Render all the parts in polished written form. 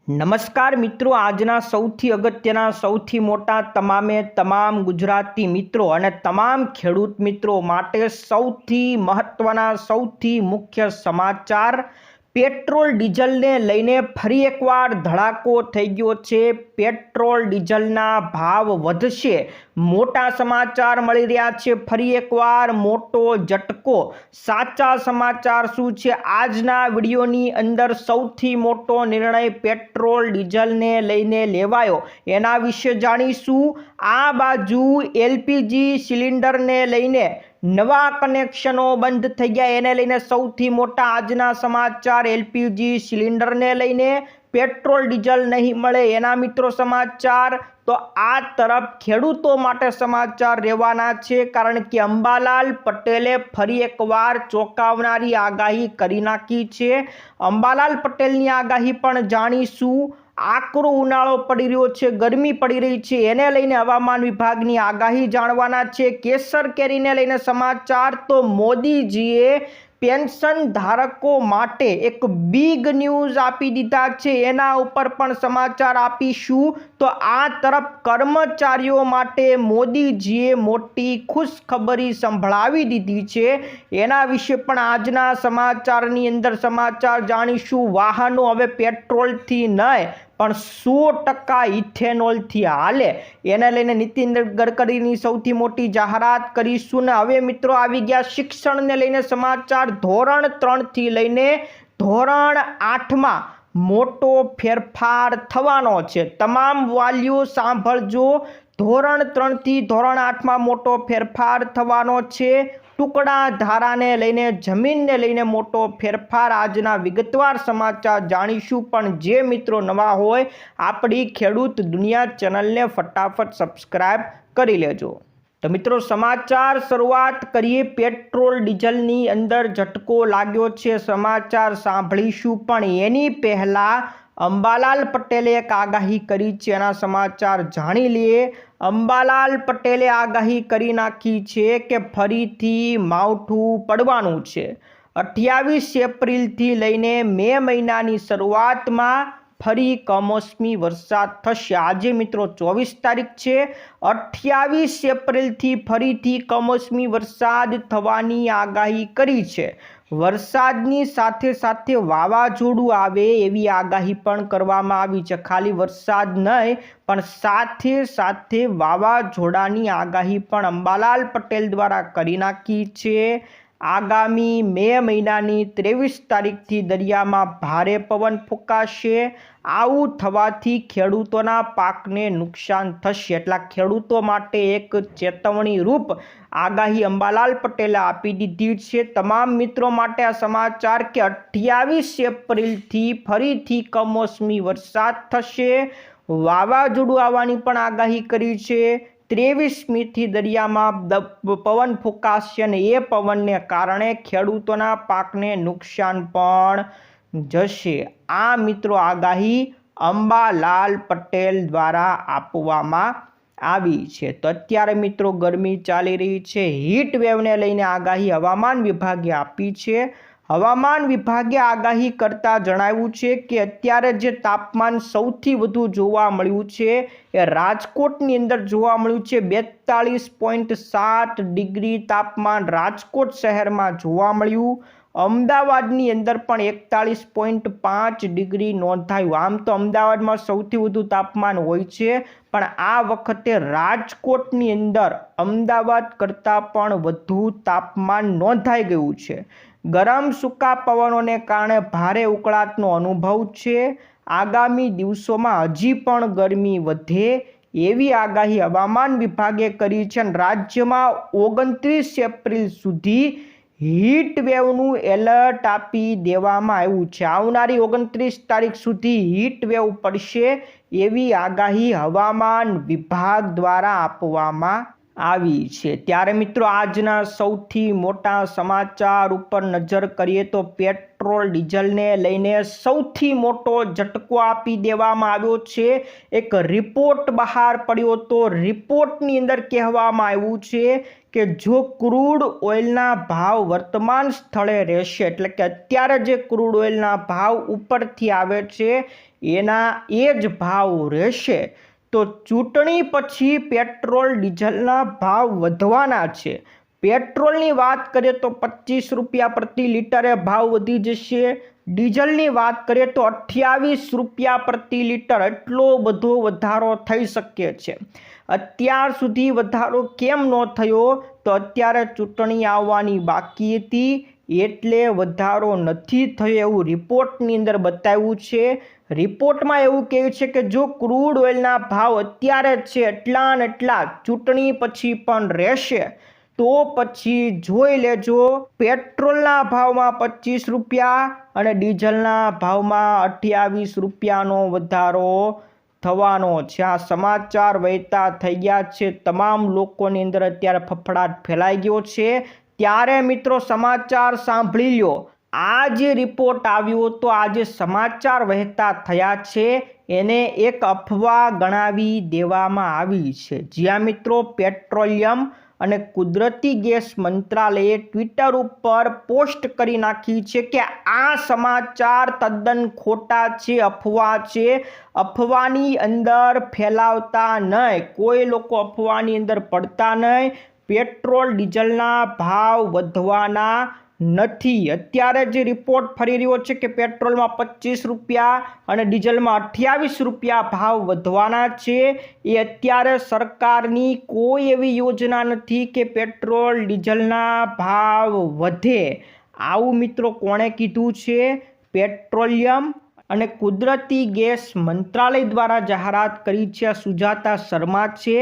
નમસ્કાર મિત્રો, આજના સૌથી અગત્યના સૌથી મોટા તમામ ગુજરાતી મિત્રો અને તમામ ખેડૂત મિત્રો માટે સૌથી મહત્વના સૌથી મુખ્ય સમાચાર પેટ્રોલ ડીઝલને લઈને ફરી એકવાર ધડાકો થઈ ગયો છે। પેટ્રોલ ડીઝલના ભાવ વધશે, મોટા સમાચાર મળી રહ્યા છે। ફરી એકવાર મોટો ઝટકો। સાચા સમાચાર શું છે? આજના વિડીયોની અંદર સૌથી મોટો નિર્ણય પેટ્રોલ ડીઝલને લઈને લેવાયો, એના વિશે જાણીશું। આ બાજુ એલપીજી સિલિન્ડરને લઈને નવા કનેક્શનો બંધ થઈ ગયા, એને લઈને સૌથી મોટા આજના સમાચાર। એલપીજી સિલિન્ડરને લઈને પેટ્રોલ ડીઝલ નહીં મળે એના મિત્રો સમાચાર। તો આ તરફ ખેડૂતો માટે સમાચાર રહેવાના છે, કારણ કે અંબાલાલ પટેલે ફરી એકવાર ચોંકાવનારી આગાહી કરી નાખી છે। અંબાલાલ પટેલની આગાહી પણ જાણીશું। આકરો ઉનાળો પડી રહ્યો છે, ગરમી પડી રહી છે, એને લઈને હવામાન વિભાગની આગાહી જાણવાના છે। કેસર કેરીને લઈને સમાચાર, તો મોદીજીએ પેન્શન ધારકો માટે એક બિગ ન્યૂઝ આપી દીધા છે, એના ઉપર પણ સમાચાર આપીશું। તો આ તરફ કર્મચારીઓ માટે મોદીજીએ મોટી ખુશખબરી સંભળાવી દીધી છે, એના વિશે પણ આજના સમાચારની અંદર સમાચાર જાણીશું। વાહનો હવે પેટ્રોલથી નહીં પણ 100% ઇથેનોલથી હાલે, એને લઈને નીતિન ગડકરીની સૌથી મોટી જાહેરાત કરીશું। ને હવે મિત્રો આવી ગયા શિક્ષણને લઈને સમાચાર। ધોરણ 3 થી લઈને ધોરણ 8માં મોટો ફેરફાર થવાનો છે। તમામ વાલીઓ સાંભળજો, ધોરણ 3 થી ધોરણ 8માં મોટો ફેરફાર થવાનો છે। ટુકડા ધારાને લઈને, જમીનને લઈને મોટો ફેરફાર, આજના વિગતવાર સમાચાર જાણીશું। પણ જે મિત્રો નવા હોય, આપણી ખેડૂત દુનિયા ચેનલને ફટાફટ સબસ્ક્રાઇબ કરી લેજો। તો મિત્રો સમાચાર શરૂઆત કરીએ। પેટ્રોલ ડીઝલની અંદર ઝટકો લાગ્યો છે, સમાચાર સાંભળીશું, પણ એની પહેલા અંબાલાલ પટેલે એક આગાહી કરી છે, એના સમાચાર જાણી લઈએ। અંબાલાલ પટેલે આગાહી કરી નાખી છે કે ફરીથી માવઠું પડવાનું છે। 28 એપ્રિલથી લઈને મે મહિનાની શરૂઆતમાં ફરી કમોસમી વરસાદ થશે। આજે મિત્રો 24 તારીખ છે, 28 એપ્રિલથી ફરીથી કમોસમી વરસાદ થવાની આગાહી કરી છે। વરસાદની સાથે સાથે વાવાઝોડું આવે એવી આગાહી પણ કરવામાં આવી છે। ખાલી વરસાદ નહીં પણ સાથે સાથે વાવાઝોડાની આગાહી પણ અંબાલાલ પટેલ દ્વારા કરી નાખી છે। આગામી મે મહિનાની 23 તારીખથી દરિયામાં ભારે પવન ફૂંકાશે। આવું થવાથી ખેડૂતોના પાકને નુકસાન થશે, એટલે ખેડૂતો માટે એક ચેતવણી રૂપ આગાહી અંબાલાલ પટેલે આપી દીધી છે। તમામ મિત્રો માટે આ સમાચાર કે 28 એપ્રિલથી ફરીથી કમોસમી વરસાદ થશે, વાવાઝોડું આવવાની પણ આગાહી કરી છે। 23મીથી દરિયામાં પવન ફૂંકાશે અને એ પવનને કારણે ખેડૂતોના પાકને નુકસાન પણ જશે। આ મિત્રો આગાહી અંબાલાલ પટેલ દ્વારા આપવામાં આવી છે। તો અત્યારે મિત્રો ગરમી ચાલી રહી છે, હીટ વેવને લઈને આગાહી હવામાન વિભાગે આપી છે। હવામાન વિભાગે આગાહી કરતા જણાવ્યું છે કે અત્યારે જે તાપમાન સૌથી વધુ જોવા મળ્યું છે એ રાજકોટની અંદર જોવા મળ્યું છે। 42.7 ડિગ્રી તાપમાન રાજકોટ શહેરમાં જોવા મળ્યું। અમદાવાદની અંદર પણ 41.5 ડિગ્રી નોંધાયું। આમ તો અમદાવાદમાં સૌથી વધુ તાપમાન હોય છે, પણ આ વખતે રાજકોટની અંદર અમદાવાદ કરતાં પણ વધુ તાપમાન નોંધાઈ ગયું છે। ગરમ સૂકા પવનોને કારણે ભારે ઉકળાટનો અનુભવ છે। આગામી દિવસોમાં હજી પણ ગરમી વધે એવી આગાહી હવામાન વિભાગે કરી છે। રાજ્યમાં 29 એપ્રિલ સુધી હીટ વેવનું એલર્ટ આપી દેવામાં આવ્યું છે। આવનારી 29 તારીખ સુધી હીટ વેવ પડશે એવી આગાહી હવામાન વિભાગ દ્વારા આપવામાં આવી છે। ત્યારે મિત્રો આજના સૌથી મોટા સમાચાર ઉપર નજર કરીએ તો પેટ્રોલ ડીઝલને લઈને સૌથી મોટો ઝટકો આપી દેવામાં આવ્યો છે। એક રિપોર્ટ બહાર પડ્યો તો રિપોર્ટની અંદર કહેવામાં આવ્યું છે કે જો ક્રૂડ ઓઇલના ભાવ વર્તમાન સ્થળે રહેશે, એટલે કે અત્યારે જે ક્રૂડ ઓઇલના ભાવ ઉપરથી આવે છે એના એ જ ભાવ રહેશે. તો ચૂંટણી પછી પેટ્રોલ ડીઝલના ભાવ વધવાના છે. પેટ્રોલની વાત કરીએ તો 25 રૂપિયા પ્રતિ લીટરે ભાવ વધી જશે. ડીઝલની વાત કરીએ તો 28 રૂપિયા પ્રતિ લીટર એટલો બધો વધારો થઈ શકે છે. અત્યાર સુધી વધારો કેમ ન થયો? તો અત્યારે ચૂંટણી આવવાની બાકી હતી એટલે વધારો નથી થયો એવું રિપોર્ટની અંદર બતાવ્યું છે. રિપોર્ટમાં એવું કહે છે કે જો ક્રૂડ ઓઇલના ભાવ અત્યારે છે એટલા ને એટલા ચૂંટણી પછી પણ રહેશે તો પછી જોઈ લેજો પેટ્રોલના ભાવમાં 25 રૂપિયા અને ડીઝલના ભાવમાં 28 રૂપિયાનો વધારો થવાનો છે. આ સમાચાર વહેતા થઈ ગયા છે. તમામ લોકોની અંદર અત્યારે ફફડાટ ફેલાઈ ગયો છે. ત્યારે મિત્રો સમાચાર સાંભળી લો. આ જે રિપોર્ટ આવ્યો તો આ જે સમાચાર વહેતા થયા છે એને એક અફવા ગણાવી દેવામાં આવી છે. જ્યાં મિત્રો પેટ્રોલિયમ અને કુદરતી ગેસ મંત્રાલયે ટ્વિટર ઉપર પોસ્ટ કરી નાખી છે કે આ સમાચાર તદ્દન ખોટા છે, અફવા છે. અફવાની અંદર ફેલાવતા નહીં, કોઈ લોકો અફવાની અંદર પડતા નહીં. પેટ્રોલ ડીઝલના ભાવ વધવાના નથી. અત્યારે જે રિપોર્ટ ફરી રહ્યો છે કે પેટ્રોલમાં 25 રૂપિયા અને ડીઝલમાં 28 રૂપિયા ભાવ વધવાના છે, એ અત્યારે સરકારની કોઈ એવી યોજના નથી કે પેટ્રોલ ડીઝલના ભાવ વધે. આવું મિત્રો કોણે કીધું છે? પેટ્રોલિયમ અને કુદરતી ગેસ મંત્રાલય દ્વારા જાહેરાત કરી છે. સુજાતા શર્મા છે,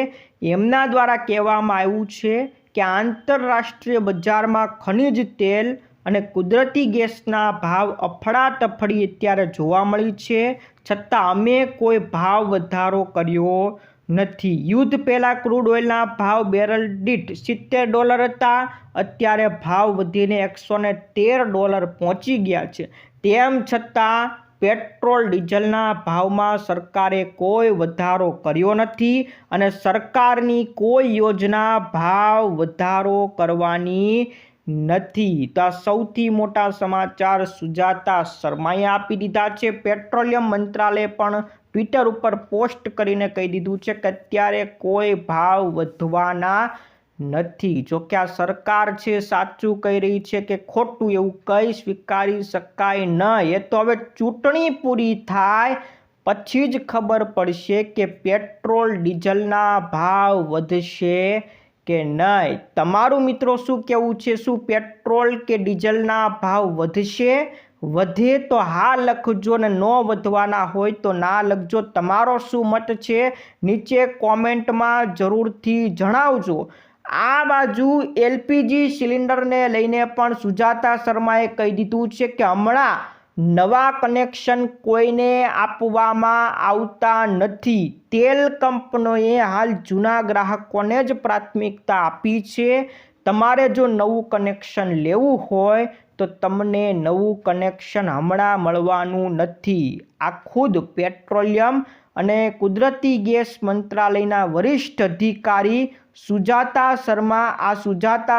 એમના દ્વારા કહેવામાં આવ્યું છે કે આંતરરાષ્ટ્રીય બજારમાં ખનિજ તેલ અને કુદરતી ગેસના ભાવ અફડાતફડી અત્યારે જોવા મળી છે, છતાં અમે કોઈ ભાવ વધારો કર્યો નથી. યુદ્ધ પહેલાં ક્રૂડ ઓઇલના ભાવ બેરલ દીઠ $70 હતા. અત્યારે ભાવ વધીને $113 પહોંચી ગયા છે. તેમ છતાં પેટ્રોલ ડીઝલના ભાવમાં સરકારે કોઈ વધારો કર્યો નથી અને સરકારની કોઈ યોજના ભાવ વધારો કરવાની નથી. તો આ સૌથી મોટા સમાચાર સુજાતા શર્માએ આપી દીધા છે. પેટ્રોલિયમ મંત્રાલયે પણ ટ્વિટર ઉપર પોસ્ટ કરીને કહી દીધું છે કે અત્યારે કોઈ ભાવ વધવાના નથી. જો કે આ સરકાર છે સાચું કહી રહી છે કે ખોટું એવું કંઈ સ્વીકારી શકાય નહીં. એ તો હવે ચૂંટણી પૂરી થાય પછી જ ખબર પડશે કે પેટ્રોલ ડીઝલના ભાવ વધશે કે નહીં. તમારું મિત્રો શું કહેવું છે? શું પેટ્રોલ કે ડીઝલના ભાવ વધશે? વધે તો હા લખજો ને ન વધવાના હોય તો ના લખજો. તમારો શું મત છે નીચે કોમેન્ટમાં જરૂરથી જણાવજો. આ બાજુ એલપીજી સિલિન્ડરને લઈને પણ સુજાતા શર્માએ કહી દીધું છે કે હમણાં નવા કનેક્શન કોઈને આપવામાં આવતા નથી. તેલ કંપનીઓએ હાલ જૂના ગ્રાહકોને જ પ્રાથમિકતા આપી છે. તમારે જો નવું કનેક્શન લેવું હોય તો તમને નવું કનેક્શન હમણાં મળવાનું નથી. આ ખુદ પેટ્રોલિયમ અને કુદરતી ગેસ મંત્રાલયના વરિષ્ઠ અધિકારી સુજાતા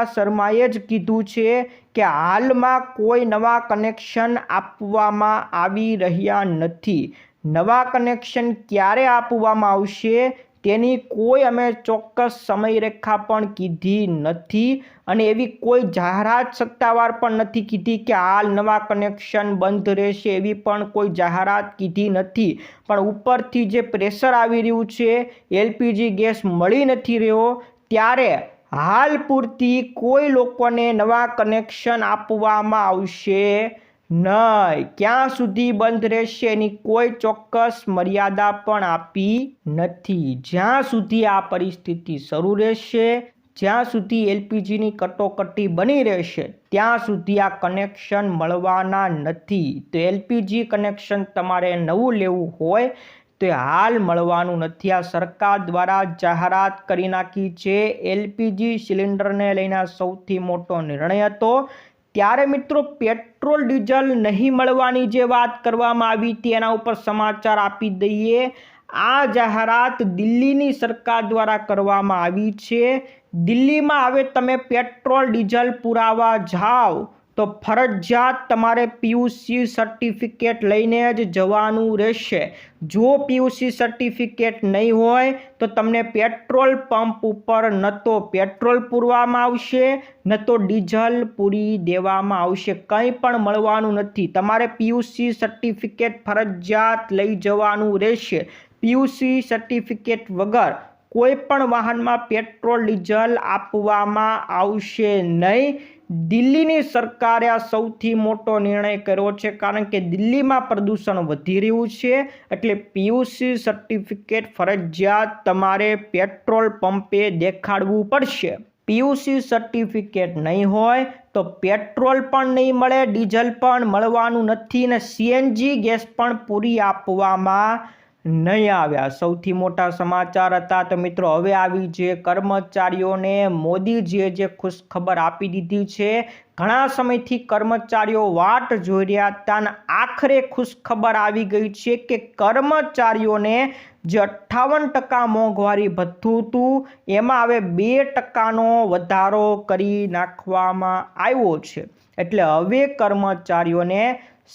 શર્માએ જ કીધું છે કે હાલમાં કોઈ નવા કનેક્શન આપવામાં આવી રહ્યા નથી. નવા કનેક્શન ક્યારે આપવામાં આવશે તેની કોઈ અમે ચોક્કસ સમયરેખા પણ કીધી નથી અને એવી કોઈ જાહેરાત સત્તાવાર પણ નથી કીધી કે હાલ નવા કનેક્શન બંધ રહેશે. એવી પણ કોઈ જાહેરાત કીધી નથી. પણ ઉપરથી જે પ્રેશર આવી રહ્યું છે, એલપીજી ગેસ મળી નથી રહ્યો, ત્યારે હાલ પૂરતી કોઈ લોકોને નવા કનેક્શન આપવામાં આવશે નહીં. ક્યાં સુધી બંધ રહેશે એની કોઈ ચોક્કસ મર્યાદા પણ આપી નથી. જ્યાં સુધી આ પરિસ્થિતિ શરૂ રહેશે, જ્યાં સુધી એલપીજીની કટોકટી બની રહેશે, ત્યાં સુધી આ કનેક્શન મળવાના નથી. તો એલપીજી કનેક્શન તમારે નવું લેવું હોય તો હાલ મળવાનું નથી. આ સરકાર દ્વારા જાહેરાત કરી નાખી છે. એલપીજી સિલિન્ડરને લઈને સૌથી મોટો નિર્ણય હતો. ત્યારે મિત્રો પેટ્રોલ ડીઝલ નહીં મળવાની જે વાત કરવામાં આવી હતી એના ઉપર સમાચાર આપી દઈએ. આ જાહેરાત દિલ્હીની સરકાર દ્વારા કરવામાં આવી છે. દિલ્હીમાં હવે તમે પેટ્રોલ ડીઝલ પુરાવા જાઓ તો ફરજિયાત તમારે પીયુસી સર્ટિફિકેટ લઈને જ જવાનું રહેશે. જો પીયુસી સર્ટિફિકેટ નહીં હોય તો તમને પેટ્રોલ પંપ ઉપર ન તો પેટ્રોલ પૂરવામાં આવશે ન તો ડીઝલ પૂરી દેવામાં આવશે. કંઈ પણ મળવાનું નથી. તમારે પીયુસી સર્ટિફિકેટ ફરજિયાત લઈ જવાનું રહેશે. પીયુસી સર્ટિફિકેટ વગર કોઈ પણ વાહનમાં પેટ્રોલ ડીઝલ આપવામાં આવશે નહીં. દિલ્હીની સરકારે આ સૌથી મોટો નિર્ણય કર્યો છે, કારણ કે દિલ્હીમાં પ્રદૂષણ વધી રહ્યું છે. એટલે પીયુસી સર્ટિફિકેટ ફરજિયાત તમારે પેટ્રોલ પંપે દેખાડવું પડશે. પીયુસી સર્ટિફિકેટ નહીં હોય તો પેટ્રોલ પણ નહીં મળે, ડીઝલ પણ મળવાનું નથી અને સીએનજી ગેસ પણ પૂરી આપવામાં નહીં આવ્યા. સૌથી મોટા સમાચાર હતા. તો મિત્રો હવે આવી જે કર્મચારીઓને મોદીજીએ જે ખુશખબર આપી દીધી છે. ઘણા સમયથી કર્મચારીઓ વાટ જોઈ રહ્યા હતા અને આખરે ખુશખબર આવી ગઈ છે કે કર્મચારીઓને જે 58% મોંઘવારી ભથ્થું હતું એમાં હવે 2%નો વધારો કરી નાખવામાં આવ્યો છે. એટલે હવે કર્મચારીઓને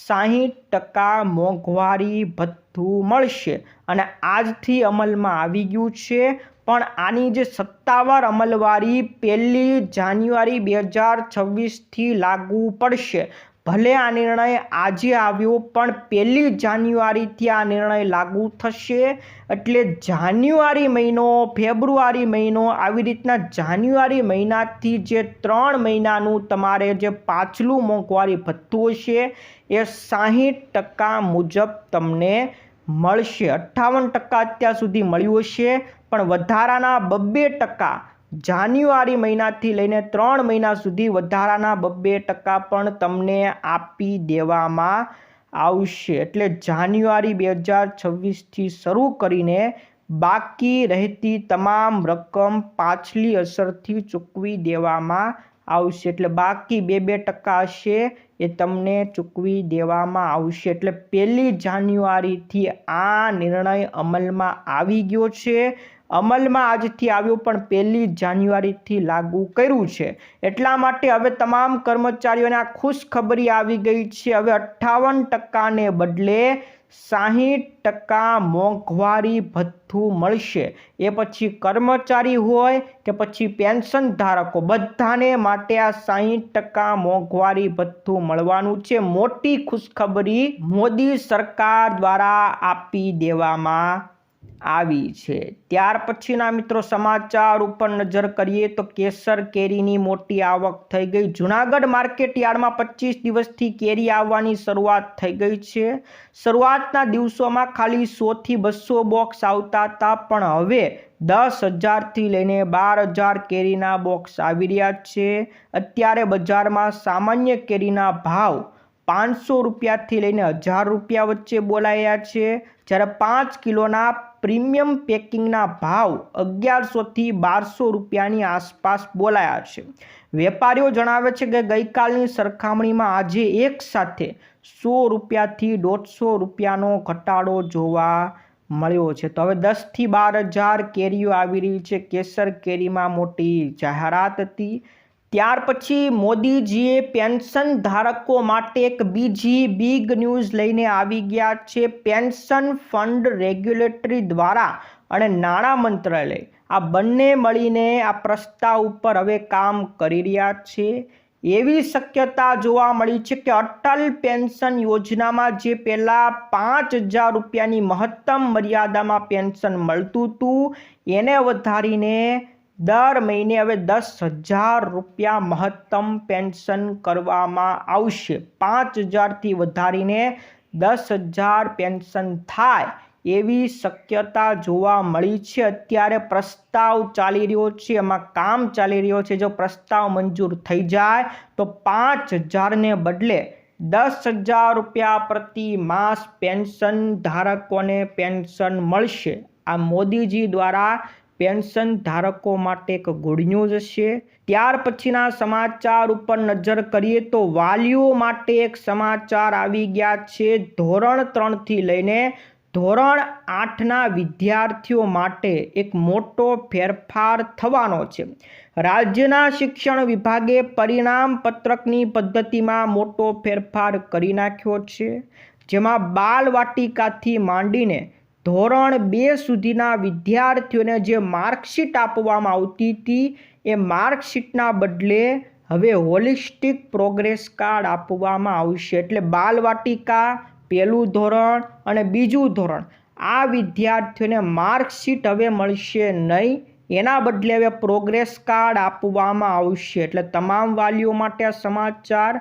60% મોંઘવારી ભથ્થું મળશે અને આજથી અમલમાં આવી ગયું છે. પણ આની જે સત્તાવાર અમલવારી 1 જાન્યુઆરી 2026થી લાગુ પડશે. ભલે આ નિર્ણય આજે આવ્યો પણ 1 જાન્યુઆરીથી આ નિર્ણય લાગુ થશે. એટલે જાન્યુઆરી મહિનો, ફેબ્રુઆરી મહિનો, આવી રીતના જાન્યુઆરી મહિનાથી જે 3 મહિનાનું તમારે જે પાછલું મોંઘવારી ભથ્થું હશે એ 60% મુજબ તમને મળશે. 58% અત્યાર સુધી મળ્યું હશે પણ વધારાના 2% જાન્યુઆરી મહિનાથી લઈને 3 મહિના સુધી વધારાના 2% પણ તમને આપી દેવામાં આવશે. એટલે જાન્યુઆરી 2026થી શરૂ કરીને બાકી રહેતી તમામ રકમ પાછલી અસરથી ચૂકવી દેવામાં આવશે. એટલે બાકી 2% હશે એ તમને ચૂકવી દેવામાં આવશે. એટલે 1 જાન્યુઆરીથી આ નિર્ણય અમલમાં આવી ગયો છે. અમલમાં આજથી આવ્યો પણ 1 જાન્યુઆરીથી લાગુ કર્યું છે. એટલા માટે હવે તમામ કર્મચારીઓને આ ખુશખબરી આવી ગઈ છે. હવે 58%ને બદલે 60% મોંઘવારી ભથ્થું મળશે. એ પછી કર્મચારી હોય કે પછી પેન્શન ધારકો, બધાને માટે આ 60% મોંઘવારી ભથ્થું મળવાનું છે. મોટી ખુશખબરી મોદી સરકાર દ્વારા આપી દેવામાં આવી છે. ત્યાર પછીના મિત્રો સમાચાર ઉપર નજર કરીએ તો કેસર કેરીની મોટી આવક થઈ ગઈ. જૂનાગઢ માર્કેટ યાર્ડમાં 25 દિવસથી કેરી આવવાની શરૂઆત થઈ ગઈ છે. શરૂઆતના દિવસોમાં ખાલી 100 થી 200 બોક્સ આવતા હતા પણ હવે 10,000થી લઈને 12,000 કેરીના બોક્સ આવી રહ્યા છે. અત્યારે બજારમાં સામાન્ય કેરીના ભાવ 500 રૂપિયાથી લઈને 1000 રૂપિયા વચ્ચે બોલાયા છે. જ્યારે 5 કિલોના પ્રીમિયમ પેકિંગના ભાવ 1100થી 1200 રૂપિયાની આસપાસ બોલાયા છે. વેપારીઓ જણાવે છે કે ગઈકાલની સરખામણીમાં આજે એક સાથે 100 રૂપિયાથી 150 રૂપિયાનો ઘટાડો જોવા મળ્યો છે. તો હવે 10થી 12,000 કેરીઓ આવી રહી છે. કેસર કેરીમાં મોટી જાહેરાત હતી. ત્યાર પછી મોદીજીએ પેન્શન ધારકો માટે એક બીજી બિગ ન્યૂઝ લઈને આવી ગયા છે. પેન્શન ફંડ રેગ્યુલેટરી દ્વારા અને નાણાં મંત્રાલય આ બંને મળીને આ પ્રસ્તાવ ઉપર હવે કામ કરી રહ્યા છે. એવી શક્યતા જોવા મળી છે કે અટલ પેન્શન યોજનામાં જે પહેલાં 5,000 રૂપિયાની મહત્તમ મર્યાદામાં પેન્શન મળતું હતું એને વધારીને દર મહિને હવે 10,000 રૂપિયા મહત્તમ પેન્શન કરવામાં આવશે. 5,000થી વધારીને 10,000 પેન્શન થાય એવી શક્યતા જોવા મળી છે. અત્યારે પ્રસ્તાવ ચાલી રહ્યો છે, એમાં કામ ચાલી રહ્યો છે. જો પ્રસ્તાવ મંજૂર થઈ જાય તો 5,000ને બદલે 10,000 રૂપિયા પ્રતિ માસ પેન્શન ધારકોને પેન્શન મળશે. આ મોદીજી દ્વારા પેન્શન ધારકો માટે એક ગુડ ન્યૂઝ છે. ત્યાર પછીના સમાચાર ઉપર નજર કરીએ તો વાલીઓ માટે એક સમાચાર આવી ગયા છે. ધોરણ 3થી લઈને ધોરણ 8ના વિદ્યાર્થીઓ માટે એક મોટો ફેરફાર થવાનો છે. રાજ્યના શિક્ષણ વિભાગે પરિણામ પત્રકની પદ્ધતિમાં મોટો ફેરફાર કરી નાખ્યો છે, જેમાં બાલવાટિકાથી માંડીને ધોરણ 2 સુધીના વિદ્યાર્થીઓને જે માર્કશીટ આપવામાં આવતી હતી એ માર્કશીટના બદલે હવે હોલિસ્ટિક પ્રોગ્રેસ કાર્ડ આપવામાં આવશે. એટલે બાલવાટિકા, પહેલું ધોરણ અને બીજું ધોરણ આ વિદ્યાર્થીઓને માર્કશીટ હવે મળશે નહીં, એના બદલે હવે પ્રોગ્રેસ કાર્ડ આપવામાં આવશે. એટલે તમામ વાલીઓ માટે આ સમાચાર.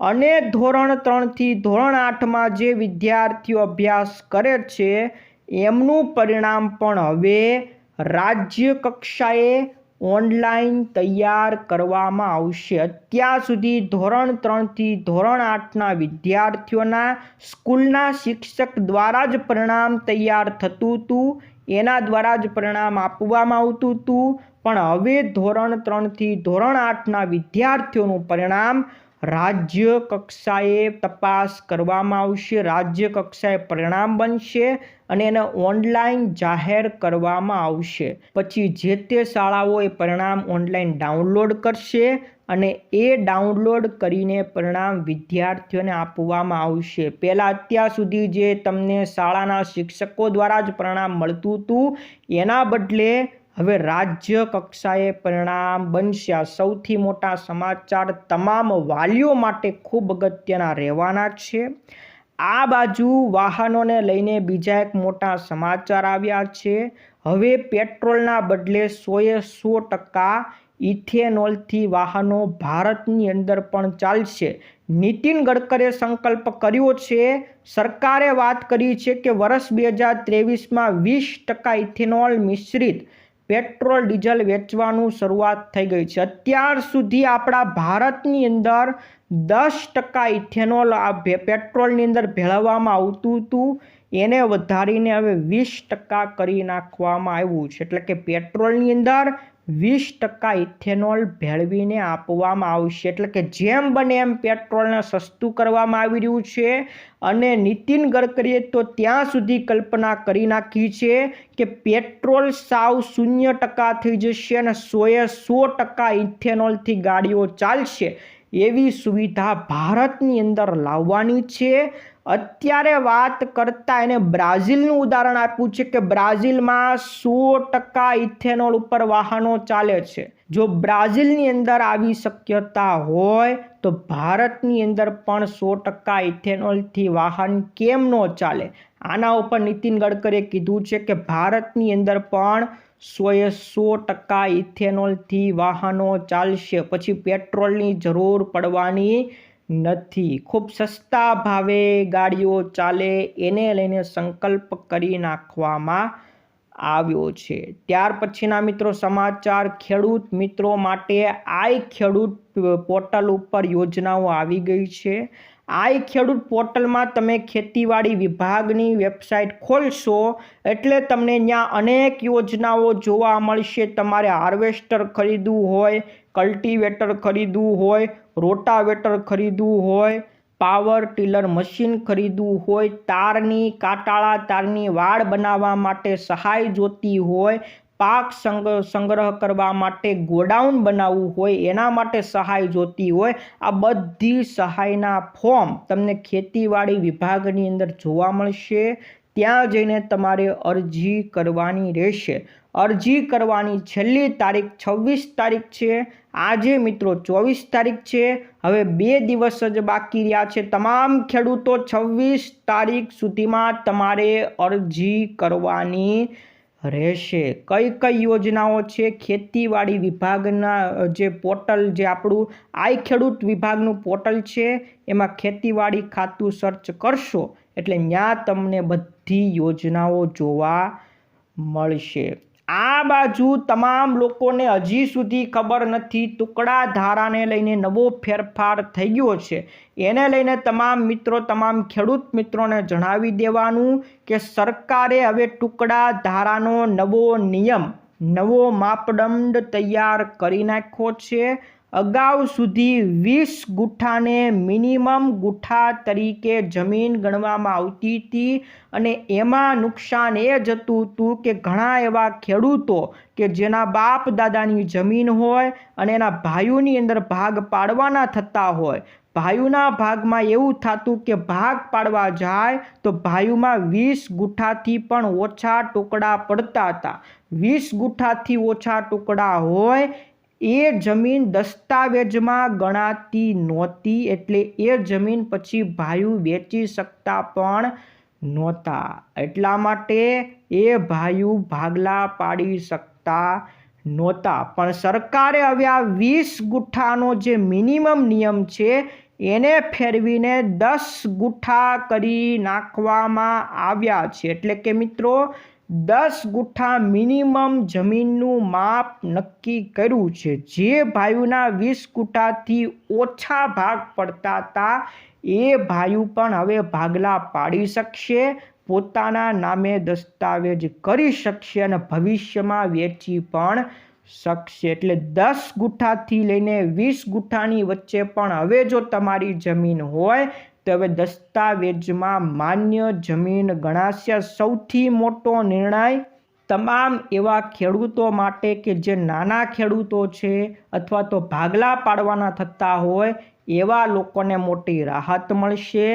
અને ધોરણ 3થી ધોરણ 8માં જે વિદ્યાર્થીઓ અભ્યાસ કરે છે એમનું પરિણામ પણ હવે રાજ્ય કક્ષાએ ઓનલાઈન તૈયાર કરવામાં આવશે. અત્યાર સુધી ધોરણ 3થી ધોરણ 8ના વિદ્યાર્થીઓના સ્કૂલના શિક્ષક દ્વારા જ પરિણામ તૈયાર થતું હતું, એના દ્વારા જ પરિણામ આપવામાં આવતું હતું. પણ હવે ધોરણ 3થી ધોરણ 8ના વિદ્યાર્થીઓનું પરિણામ રાજ્ય કક્ષાએ તપાસ કરવામાં આવશે, રાજ્ય કક્ષાએ પરિણામ બનશે અને એને ઓનલાઈન જાહેર કરવામાં આવશે. પછી જે તે શાળાઓ એ પરિણામ ઓનલાઈન ડાઉનલોડ કરશે અને એ ડાઉનલોડ કરીને પરિણામ વિદ્યાર્થીઓને આપવામાં આવશે. પહેલાં અત્યાર સુધી જે તમને શાળાના શિક્ષકો દ્વારા જ પરિણામ મળતું હતું એના બદલે હવે રાજ્ય કક્ષાએ પરિણામ બનશે. આ સૌથી મોટા સમાચાર તમામ વાલીઓ માટે ખૂબ અગત્યના રહેવાના છે. આ બાજુ વાહનોને લઈને બીજા એક મોટા સમાચાર આવ્યા છે. હવે પેટ્રોલના બદલે 100% ઇથેનોલથી વાહનો ભારતની અંદર પણ ચાલશે. નીતિન ગડકરીએ સંકલ્પ કર્યો છે, સરકારે વાત કરી છે કે વર્ષ 2023માં 20% ઇથેનોલ મિશ્રિત પેટ્રોલ ડીઝલ વેચવાનું શરૂઆત થઈ ગઈ છે. અત્યાર સુધી આપણા ભારતની અંદર 10% ઇથેનોલ પેટ્રોલની અંદર ભેળવવામાં આવતું હતું, એને વધારીને હવે 20% કરી નાખવામાં આવ્યું છે. એટલે કે પેટ્રોલની અંદર 20% ઇથેનોલ ભેળવીને આપવામાં આવશે. એટલે કે જેમ બને એમ પેટ્રોલને સસ્તું કરવામાં આવી રહ્યું છે. અને નીતિન ગડકરીએ તો ત્યાં સુધી કલ્પના કરી નાખી છે કે પેટ્રોલ સાવ 0% થઈ જશે અને 100% ઇથેનોલથી ગાડીઓ ચાલશે. એવી સુવિધા ભારતની અંદર લાવવાની છે. અત્યારે વાત કરતા એને બ્રાઝિલનું ઉદાહરણ આપ્યું છે કે બ્રાઝિલમાં 100% ઇથેનોલ ઉપર વાહનો ચાલે છે. જો બ્રાઝિલની અંદર આવી શક્યતા હોય તો ભારતની અંદર પણ 100% ઇથેનોલથી વાહન કેમ ન ચાલે? આના ઉપર નીતિન ગડકરીએ કીધું છે કે ભારતની અંદર પણ 100% ઇથેનોલથી વાહનો ચાલશે. પછી પેટ્રોલની જરૂર પડવાની નથી. ખૂબ સસ્તા ભાવે ગાડીઓ ચાલે એને લઈને સંકલ્પ કરી નાખવામાં આવ્યો છે. ત્યાર પછીના મિત્રો સમાચાર ખેડૂત મિત્રો માટે આઈ ખેડૂત પોર્ટલ ઉપર યોજનાઓ આવી ગઈ છે. આઈ ખેડૂત પોર્ટલમાં તમે ખેતીવાડી વિભાગની વેબસાઇટ ખોલશો એટલે તમને ત્યાં અનેક યોજનાઓ જોવા મળશે. તમારે હાર્વેસ્ટર ખરીદવું હોય, કલ્ટિવેટર ખરીદવું હોય, રોટાવેટર ખરીદવું હોય, પાવર ટીલર મશીન ખરીદવું હોય, તારની કાટાળા તારની વાડ બનાવવા માટે સહાય જોતી હોય, પાક સંગ્રહ કરવા માટે ગોડાઉન બનાવવું હોય એના માટે સહાય જોતી હોય, આ બધી સહાયના ફોર્મ તમને ખેતીવાડી વિભાગની અંદર જોવા મળશે. ત્યાં જઈને તમારે અરજી કરવાની રહેશે. અરજી કરવાની છેલ્લી તારીખ 26 તારીખ છે. આજે મિત્રો 24 તારીખ છે. હવે 2 દિવસ જ બાકી રહ્યા છે. તમામ ખેડૂતો 26 તારીખ સુધીમાં તમારે અરજી કરવાની રહેશે. કઈ કઈ યોજનાઓ છે? ખેતીવાડી વિભાગના જે પોર્ટલ જે આપણું આઈ ખેડૂત વિભાગનું પોર્ટલ છે એમાં ખેતીવાડી ખાતું સર્ચ કરશો એટલે ત્યાં તમને બધી યોજનાઓ જોવા મળશે. આ બાજુ તમામ લોકોને હજી સુધી ખબર નથી, ટુકડા ધારાને લઈને નવો ફેરફાર થઈ ગયો છે. એને લઈને તમામ મિત્રો, તમામ ખેડૂત મિત્રોને જણાવી દેવાનું કે સરકારે હવે ટુકડા ધારાનો નવો નિયમ, નવો માપદંડ તૈયાર કરી નાખ્યો છે. અગાઉ સુધી 20 ગુઠ્ઠાને મિનિમમ ગુઠ્ઠા તરીકે જમીન ગણવામાં આવતી હતી અને એમાં નુકસાન એ જતું હતું કે ઘણા એવા ખેડૂતો કે જેના બાપ દાદાની જમીન હોય અને એના ભાઈઓની અંદર ભાગ પાડવાના થતા હોય, ભાઈઓના ભાગમાં એવું થતું કે ભાગ પાડવા જાય તો ભાઈઓમાં 20 ગુઠ્ઠાથી પણ ઓછા ટુકડા પડતા હતા. 20 ગુઠ્ઠાથી ઓછા ટુકડા હોય એ જમીન દસ્તાવેજમાં ગણાતી નહોતી, એટલે એ જમીન પછી ભાઈઓ વેચી શકતા પણ નહોતા. એટલા માટે એ ભાઈઓ ભાગલા પાડી શકતા નહોતા. પણ સરકારે હવે આ 20 ગુઠ્ઠાનો જે મિનિમમ નિયમ છે એને ફેરવીને 10 ગુઠ્ઠા કરી નાખવામાં આવ્યા છે. એટલે કે મિત્રો 10 ગુઠ્ઠા મિનિમમ જમીનનું માપ નક્કી કર્યું છે. જે ભાઈઓના 20 ગુઠ્ઠાથી ઓછા ભાગ પડતા હતા એ ભાઈઓ પણ હવે ભાગલા પાડી શકશે, પોતાના નામે દસ્તાવેજ કરી શકશે અને ભવિષ્યમાં વેચી પણ શકશે. એટલે 10 ગુઠ્ઠાથી લઈને 20 ગુઠ્ઠાની વચ્ચે પણ હવે જો તમારી જમીન હોય તો હવે દસ્તાવેજમાં માન્ય જમીન ગણાશે. સૌથી મોટો નિર્ણય તમામ એવા ખેડૂતો માટે કે જે નાના ખેડૂતો છે અથવા તો ભાગલા પાડવાના થતા હોય એવા લોકોને મોટી રાહત મળશે.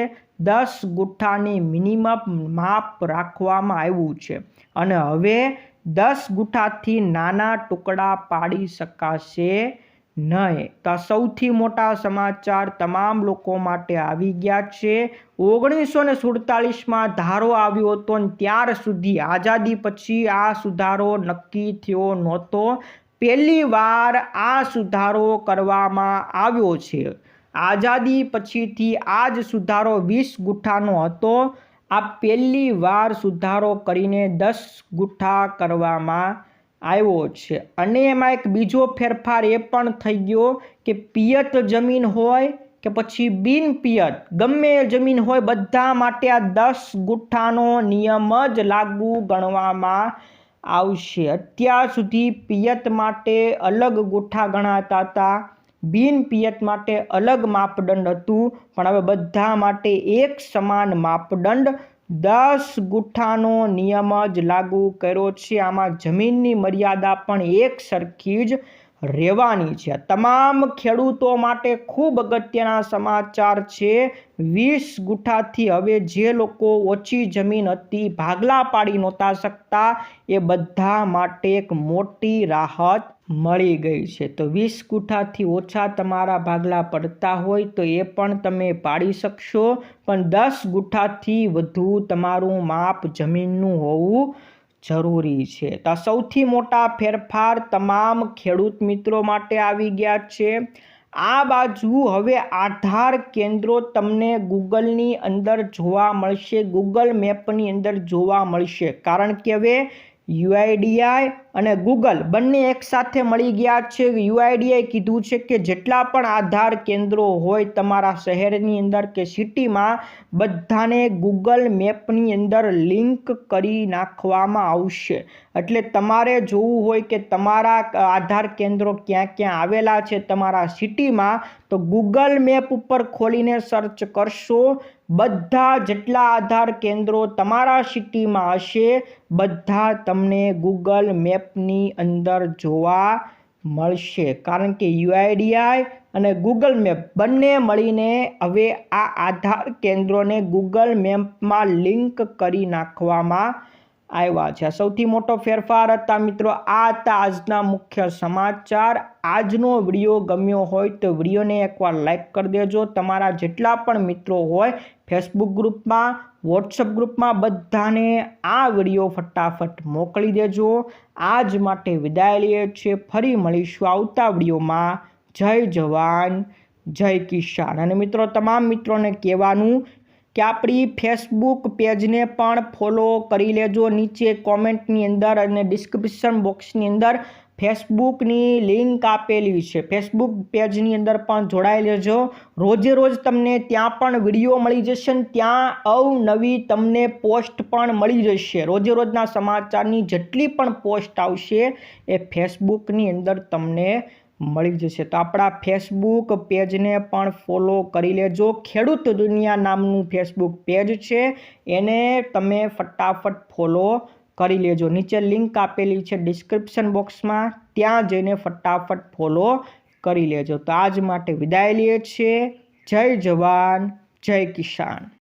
10 ગુઠ્ઠાની મિનિમમ માપ રાખવામાં આવ્યું છે અને હવે 10 ગુઠ્ઠાથી નાના ટુકડા પાડી શકાશે નહીં. તો સૌથી મોટા સમાચાર તમામ લોકો માટે આવી ગયા છે. 1947માં ધારો આવ્યો હતો અને ત્યાર સુધી આઝાદી પછી આ સુધારો નક્કી થયો નહોતો. પહેલી વાર આ સુધારો કરવામાં આવ્યો છે. આઝાદી પછીથી આ જ સુધારો 20 ગુઠ્ઠાનો હતો. આ પહેલી વાર સુધારો કરીને 10 ગુઠ્ઠા કરવામાં આવ્યો છે. અને એમાં એક બીજો ફેરફાર એ પણ થઈ ગયો કે પિયત જમીન હોય કે પછી બિન પિયત ગમે જમીન હોય બધા માટે આ 10 ગુઠ્ઠાનો નિયમ જ લાગુ ગણવામાં આવશે. અત્યાર સુધી પિયત માટે અલગ ગુઠ્ઠા ગણાતા હતા, બિન પિયત માટે અલગ માપદંડ હતું, પણ હવે બધા માટે એક સમાન માપદંડ 10 ગુઠ્ઠાનો નિયમ જ લાગુ કર્યો છે. આમાં જમીનની મર્યાદા પણ એક સરખી જ રહેવાની છે. તમામ ખેડૂતો માટે ખૂબ અગત્યના સમાચાર છે. 20 ગુઠ્ઠાથી હવે જે લોકો ઓછી જમીન હતી, ભાગલા પાડી નહોતા શકતા, એ બધા માટે એક મોટી રાહત મળી ગઈ છે. તો 20 ગુઠ્ઠાથી ઓછા તમારા ભાગલા પડતા હોય તો એ પણ તમે પાડી શકશો, પણ 10 ગુઠ્ઠાથી વધુ તમારું માપ જમીનનું હોવું જરૂરી છે. તો સૌથી મોટા ફેરફાર તમામ ખેડૂત મિત્રો માટે આવી ગયા છે. આ બાજુ હવે આધાર કેન્દ્રો તમને ગૂગલની અંદર જોવા મળશે, ગૂગલ મેપની અંદર જોવા મળશે, કારણ કે હવે યુઆઈડીઆઈ અને ગૂગલ બંને એકસાથે મળી ગયા છે. યુઆઈડીઆઈ કીધું છે કે જેટલા પણ આધાર કેન્દ્રો હોય તમારા શહેરની અંદર કે સિટીમાં બધાને ગૂગલ મેપની અંદર લિંક કરી નાખવામાં આવશે. એટલે તમારે જોવું હોય કે તમારા આધાર કેન્દ્રો ક્યાં ક્યાં આવેલા છે તમારા સિટીમાં, તો ગૂગલ મેપ ઉપર ખોલીને સર્ચ કરશો, બધા જેટલા આધાર કેન્દ્રો તમારા સિટીમાં હશે બધા તમને ગૂગલ મેપની અંદર જોવા મળશે. કારણ કે યુઆઈડીઆઈ અને ગૂગલ મેપ બંને મળીને હવે આ આધાર કેન્દ્રોને ગૂગલ મેપમાં લિંક કરી નાખવામાં આવ્યા છે. સૌથી મોટો ફેરફાર હતા મિત્રો. આ હતા આજના મુખ્ય સમાચાર. આજનો વિડીયો ગમ્યો હોય તો વિડીયોને એકવાર લાઈક કરી દેજો. તમારા જેટલા પણ મિત્રો હોય ફેસબુક ગ્રુપમાં, વોટ્સઅપ ગ્રુપમાં બધાને આ વિડીયો ફટાફટ મોકલી દેજો. આજ માટે વિદાય લઈએ છીએ. ફરી મળીશું આવતા વિડીયોમાં. જય જવાન જય કિસાન. અને મિત્રો તમામ મિત્રોને કહેવાનું કે આપણી ફેસબુક પેજને પણ ફોલો કરી લેજો. નીચે કોમેન્ટની અંદર અને ડિસ્ક્રિપ્શન બોક્સની અંદર ફેસબુકની લિંક આપેલી છે. ફેસબુક પેજની અંદર પણ જોડાઈ લેજો. રોજે રોજ તમને ત્યાં પણ વિડીયો મળી જશે ને ત્યાં અવનવી તમને પોસ્ટ પણ મળી જશે. રોજે રોજના સમાચારની જેટલી પણ પોસ્ટ આવશે એ ફેસબુકની અંદર તમને મળી જશે. તો આપણા ફેસબુક પેજને પણ ફોલો કરી લેજો. ખેડૂત દુનિયા નામનું ફેસબુક પેજ છે, એને તમે ફટાફટ ફોલો કરી લેજો. નીચે લિંક આપેલી છે ડિસ્ક્રિપ્શન બોક્સમાં, ત્યાં જઈને ફટાફટ ફોલો કરી લેજો. તો આજ માટે વિદાય લઈએ છીએ. જય જવાન, જય કિસાન.